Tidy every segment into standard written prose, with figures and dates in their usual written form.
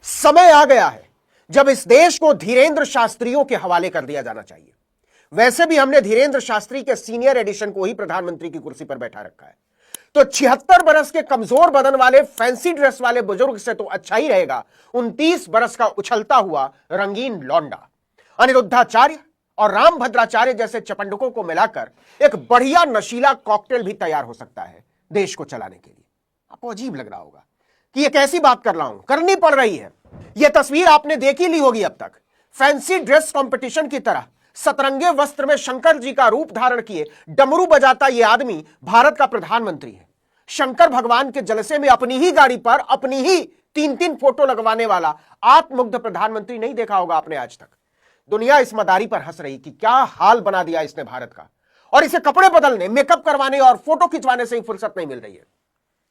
समय आ गया है जब इस देश को धीरेन्द्र शास्त्रियों के हवाले कर दिया जाना चाहिए। वैसे भी हमने धीरेन्द्र शास्त्री के सीनियर एडिशन को ही प्रधानमंत्री की कुर्सी पर बैठा रखा है, तो 76 बरस के कमजोर बदन वाले फैंसी ड्रेस वाले बुजुर्ग से तो अच्छा ही रहेगा 29 बरस का उछलता हुआ रंगीन लौंडा। अनिरुद्धाचार्य और रामभद्राचार्य जैसे चपंडकों को मिलाकर एक बढ़िया नशीला कॉकटेल भी तैयार हो सकता है देश को चलाने के लिए। आपको अजीब लग रहा होगा कि ये कैसी बात कर रहा हूं, करनी पड़ रही है। यह तस्वीर आपने देखी ली होगी अब तक। फैंसी ड्रेस कंपटीशन की तरह सतरंगे वस्त्र में शंकर जी का रूप धारण किए डमरू बजाता यह आदमी भारत का प्रधानमंत्री है। शंकर भगवान के जलसे में अपनी ही गाड़ी पर अपनी ही 3-3 फोटो लगवाने वाला आत्ममुग्ध प्रधानमंत्री नहीं देखा होगा आपने आज तक। दुनिया इस मदारी पर हंस रही कि क्या हाल बना दिया इसने भारत का, और इसे कपड़े बदलने, मेकअप करवाने और फोटो खिंचवाने से ही फुर्सत नहीं मिल रही है।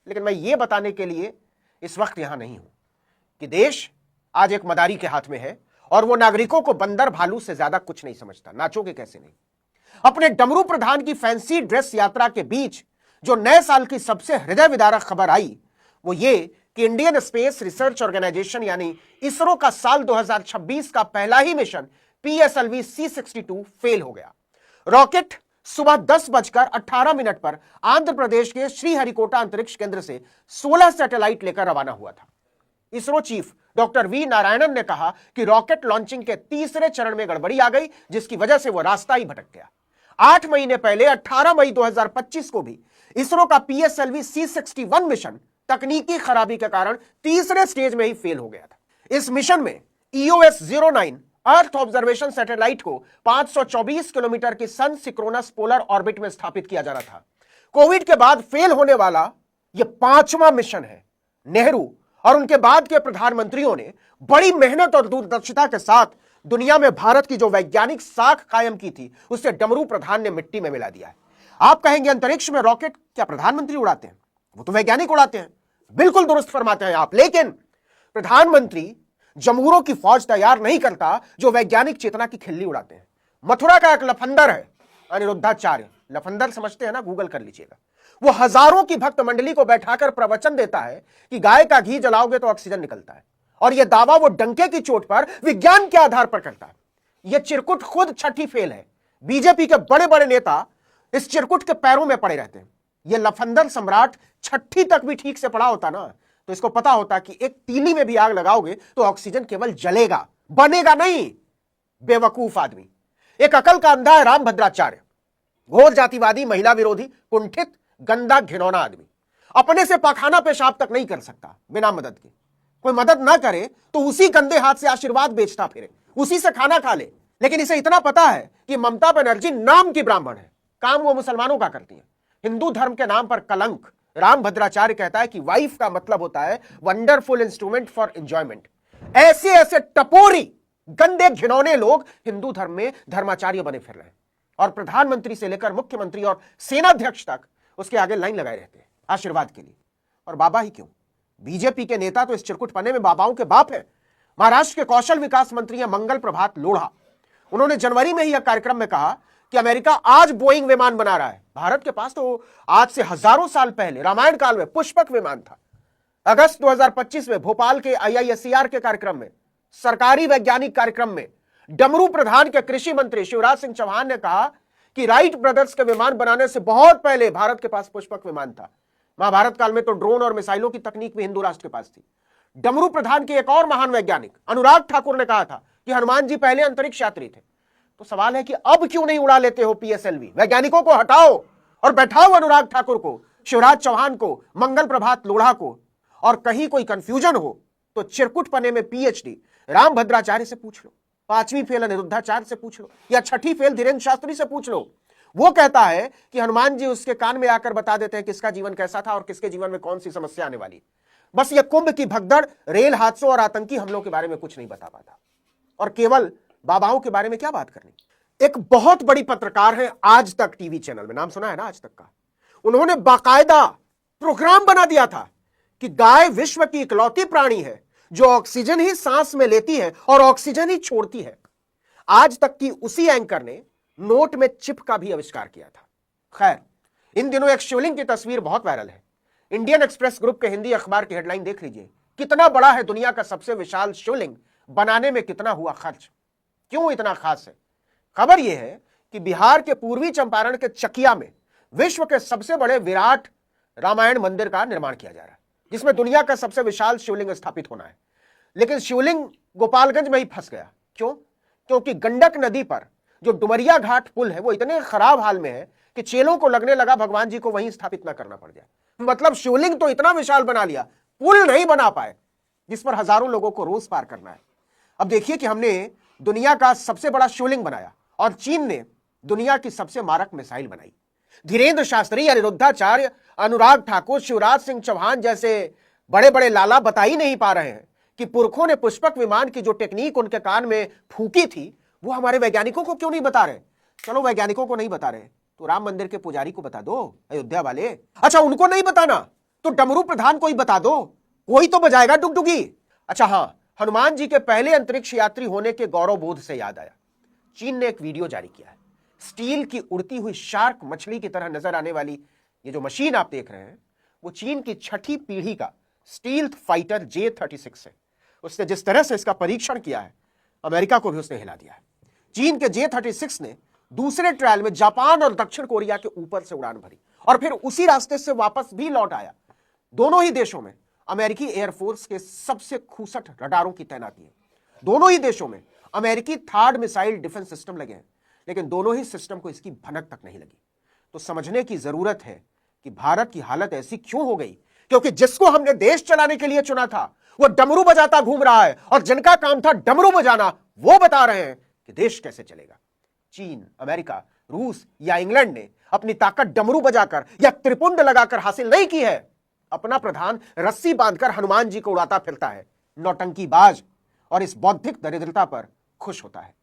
लेकिन मैं ये बताने के लिए इस वक्त यहां नहीं हूं कि देश आज एक मदारी के हाथ में है और वो नागरिकों को बंदर भालू से ज्यादा कुछ नहीं समझता। नाचोगे कैसे नहीं। अपने डमरू प्रधान की फैंसी ड्रेस यात्रा के बीच जो नए साल की सबसे हृदय विदारक खबर आई वो ये कि इंडियन स्पेस रिसर्च ऑर्गेनाइजेशन यानी इसरो का साल 2026 का पहला ही मिशन PSLV C62 फेल हो गया। रॉकेट सुबह 10:18 पर आंध्र प्रदेश के श्रीहरिकोटा अंतरिक्ष केंद्र से 16 सैटेलाइट लेकर रवाना हुआ था। ISRO chief doctor V Narayanan ने कहा कि रॉकेट लॉन्चिंग के तीसरे चरण में गड़बड़ी आ गई, जिसकी वजह से वो रास्ता ही भटक गया। 8 महीने पहले 18 मई 2025 को भी इसरो का PSLV C61 मिशन तकनीकी खराबी के कारण तीसरे स्टेज में ही फेल हो गया था। इस मिशन में EOS-09 अर्थ ऑब्जर्वेशन सैटेलाइट को 524 किलोमीटर की सन सिक्रोनस पोलर ऑर्बिट में स्थापित किया जाना था। कोविड के बाद फेल होने वाला यह 5वां मिशन है। नेहरू और उनके बाद के प्रधानमंत्रियों ने बड़ी मेहनत और दूरदर्शिता के साथ दुनिया में भारत की जो वैज्ञानिक साख कायम की थी उसे डमरू प्रधान ने मिट्टी में मिला दिया है। आप कहेंगे अंतरिक्ष में रॉकेट क्या प्रधानमंत्री उड़ाते हैं? वो तो वैज्ञानिक उड़ाते हैं। बिल्कुल दुरुस्त फरमाते हैं आप, लेकिन प्रधानमंत्री जमूरों की फौज तैयार नहीं करता जो वैज्ञानिक चेतना की खिल्ली उड़ाते हैं। मथुरा का एक लफंदर है अनिरुद्धाचार्य, लफंदर समझते हैं ना, गूगल कर लीजिएगा। वो हजारों की भक्त मंडली को बैठाकर प्रवचन देता है कि गाय का घी जलाओगे तो ऑक्सीजन निकलता है, और यह दावा वो डंके की चोट पर विज्ञान के आधार पर करता है। यह चिरकुट खुद छठी फेल है। बीजेपी के बड़े बड़े नेता इस चिरकुट के पैरों में पड़े रहते हैं। यह लफंदर सम्राट छठी तक भी ठीक से पढ़ा होता ना तो इसको पता होता कि एक तीली में भी आग लगाओगे तो ऑक्सीजन केवल जलेगा, बनेगा नहीं। बेवकूफ आदमी। एक अकल का अंधा है रामभद्राचार्य, घोर जातिवादी, महिला विरोधी, कुंठित, गंदा, घिनौना आदमी। अपने से पाखाना पेशाब तक नहीं कर सकता बिना मदद के। कोई मदद ना करे तो उसी गंदे हाथ से आशीर्वाद बेचता फिरे, उसी से खाना खा ले। लेकिन इसे इतना पता है कि ममता बनर्जी नाम की ब्राह्मण है, काम वो मुसलमानों का करती है। हिंदू धर्म के नाम पर कलंक। रामभद्राचार्य कहता है कि वाइफ का मतलब होता है वंडरफुल इंस्ट्रूमेंट फॉर एंजॉयमेंट। ऐसे ऐसे टपोरी गंदे घिनौने लोग हिंदू धर्म में धर्माचार्य बने फिर रहे हैं, और प्रधानमंत्री से लेकर मुख्यमंत्री और सेनाध्यक्ष तक उसके आगे लाइन लगाए रहते हैं आशीर्वाद के लिए। और बाबा ही क्यों, बीजेपी के नेता तो इस चिरकुटपने में बाबाओं के बाप है। महाराष्ट्र के कौशल विकास मंत्री हैं मंगल प्रभात लोढ़ा। उन्होंने जनवरी में ही एक कार्यक्रम में कहा कि अमेरिका आज बोइंग विमान बना रहा है। भारत के पास तो आज से हजारों साल पहले रामायण काल में पुष्पक विमान था। अगस्त 2025 में भोपाल के IISER के कार्यक्रम में, सरकारी वैज्ञानिक कार्यक्रम में, डमरू प्रधान के कृषि मंत्री शिवराज सिंह चौहान ने कहा कि राइट ब्रदर्स के विमान बनाने से बहुत पहले भारत के पास पुष्पक विमान था। महाभारत काल में तो ड्रोन और मिसाइलों की तकनीक भी हिंदू राष्ट्र के पास थी। डमरू प्रधान के एक और महान वैज्ञानिक अनुराग ठाकुर ने कहा था कि हनुमान जी पहले अंतरिक्ष यात्री थे। तो सवाल है कि अब क्यों नहीं उड़ा लेते हो PSLV? वैज्ञानिकों को हटाओ और बैठाओ अनुराग ठाकुर को, शिवराज चौहान को, मंगल प्रभात लोढ़ा को। और कहीं कोई कंफ्यूजन हो तो चिरकुटपने में PhD रामभद्राचार्य से पूछ लो, 5वीं फेल अनिरुद्धाचार्य से पूछ लो, या छठी फेल धीरेन्द्र शास्त्री से पूछ लो। वो कहता है कि हनुमान जी उसके कान में आकर बता देते हैं किसका जीवन कैसा था और किसके जीवन में कौन सी समस्या आने वाली। बस ये कुंभ की भगदड़, रेल हादसों और आतंकी हमलों के बारे में कुछ नहीं बता पाता। और केवल बाबाओं के बारे में क्या बात करनी। एक बहुत बड़ी पत्रकार है आज तक टीवी चैनल में, नाम सुना है ना आज तक का। उन्होंने बाकायदा प्रोग्राम बना दिया था कि गाय विश्व की इकलौती प्राणी है जो ऑक्सीजन ही सांस में लेती है और ऑक्सीजन ही छोड़ती है। आज तक की उसी एंकर ने नोट में चिप का भी आविष्कार किया था। खैर, इन दिनों एक शिवलिंग की तस्वीर बहुत वायरल है। इंडियन एक्सप्रेस ग्रुप के हिंदी अखबार की हेडलाइन देख लीजिए कितना बड़ा है दुनिया का सबसे विशाल शिवलिंग, बनाने में कितना हुआ खर्च, क्यों इतना खास है? खबर यह है कि बिहार के पूर्वी चंपारण के चकिया में विश्व के सबसे बड़े विराट रामायण मंदिर का निर्माण किया जा रहा है, जिसमें दुनिया का सबसे विशाल शिवलिंग स्थापित होना है। लेकिन शिवलिंग गोपालगंज में ही फंस गया। क्यों? क्योंकि गंडक नदी पर जो डुमरिया घाट पुल है वो इतने खराब हाल में है कि चेलों को लगने लगा भगवान जी को वहीं स्थापित ना करना पड़ जाए। मतलब शिवलिंग तो इतना विशाल बना लिया, पुल नहीं बना पाए, जिस पर हजारों लोगों को रोज पार करना है। अब देखिए कि हमने दुनिया का सबसे बड़ा शिवलिंग बनाया और चीन ने दुनिया की सबसे मारक मिसाइल बनाई। धीरेन्द्र शास्त्री, अनिरुद्धाचार्य, अनुराग ठाकुर, शिवराज सिंह चौहान जैसे बड़े बड़े लाला बता ही नहीं पा रहे हैं कि पुरखों ने पुष्पक विमान की जो टेक्निक उनके कान में फूकी थी वो हमारे वैज्ञानिकों को क्यों नहीं बता रहे? चलो वैज्ञानिकों को नहीं बता रहे तो राम मंदिर के पुजारी को बता दो, अयोध्या वाले। अच्छा, उनको नहीं बताना तो डमरू प्रधान को ही बता दो, कोई तो बजाएगा डुगडुगी। अच्छा हां, हनुमान जी के पहले अंतरिक्ष यात्री होने के गौरव बोध से याद आया, चीन ने एक वीडियो जारी किया है। स्टील की उड़ती हुई शार्क मछली की तरह नजर आने वाली ये जो मशीन आप देख रहे हैं वो चीन की 6ठी पीढ़ी का स्टील्थ फाइटर J-36 है। उसने जिस तरह से इसका परीक्षण किया है, अमेरिका को भी उसने हिला दिया है। चीन के J-36 ने दूसरे ट्रायल में जापान और दक्षिण कोरिया के ऊपर से उड़ान भरी और फिर उसी रास्ते से वापस भी लौट आया। दोनों ही देशों में अमेरिकी एयरफोर्स के सबसे खूसट रडारों की तैनाती है। दोनों ही देशों में अमेरिकी थार्ड मिसाइल डिफेंस सिस्टम लगे हैं, लेकिन दोनों ही सिस्टम को इसकी भनक तक नहीं लगी। तो समझने की जरूरत है कि भारत की हालत ऐसी क्यों हो गई, क्योंकि जिसको हमने देश चलाने के लिए चुना था वो डमरू बजाता घूम रहा है और जिनका काम था डमरू बजाना वो बता रहे हैं कि देश कैसे चलेगा। चीन, अमेरिका, रूस या इंग्लैंड ने अपनी ताकत डमरू बजाकर या त्रिपुंड लगाकर हासिल नहीं की है। अपना प्रधान रस्सी बांधकर हनुमान जी को उड़ाता फिरता है, नौटंकीबाज, और इस बौद्धिक दरिद्रता पर खुश होता है।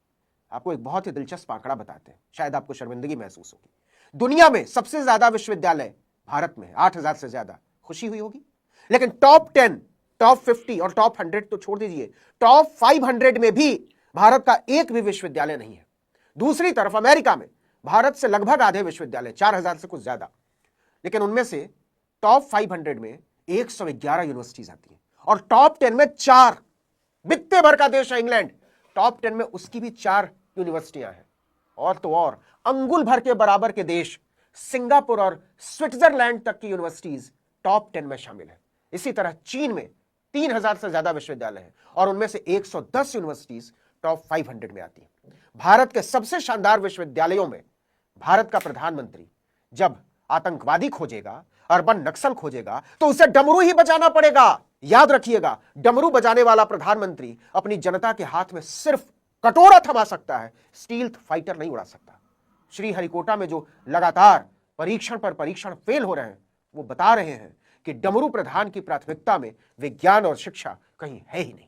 आपको एक बहुत ही दिलचस्प आंकड़ा बताते हैं, शायद आपको शर्मिंदगी महसूस होगी। दुनिया में सबसे ज्यादा विश्वविद्यालय भारत में, 8,000 से ज्यादा, खुशी हुई होगी। लेकिन टॉप 10, टॉप 50 और टॉप 100 तो छोड़ दीजिए, टॉप 500 में भी भारत का एक भी विश्वविद्यालय नहीं है। दूसरी तरफ अमेरिका में भारत से लगभग आधे विश्वविद्यालय, 4,000 से कुछ ज्यादा, लेकिन उनमें से टॉप 500 में 111 यूनिवर्सिटीज आती हैं और टॉप 10 में 4। बित्ते भर का देश है इंग्लैंड, टॉप 10 में उसकी भी 4 यूनिवर्सिटियां हैं। और तो और अंगुल भर के बराबर के देश सिंगापुर और स्विट्जरलैंड तक की यूनिवर्सिटीज टॉप 10 में शामिल है। इसी तरह चीन में 3,000 से ज्यादा विश्वविद्यालय हैं और उनमें से 110 यूनिवर्सिटीज टॉप 500 में आती हैं। भारत के सबसे शानदार विश्वविद्यालयों में भारत का प्रधानमंत्री जब आतंकवादी खोजेगा, अर्बन नक्सल खोजेगा, तो उसे डमरू ही बजाना पड़ेगा। याद रखिएगा, डमरू बजाने वाला प्रधानमंत्री अपनी जनता के हाथ में सिर्फ कटोरा थमा सकता है, स्टील्थ फाइटर नहीं उड़ा सकता। श्रीहरिकोटा में जो लगातार परीक्षण पर परीक्षण फेल हो रहे हैं वो बता रहे हैं कि डमरू प्रधान की प्राथमिकता में विज्ञान और शिक्षा कहीं है ही नहीं।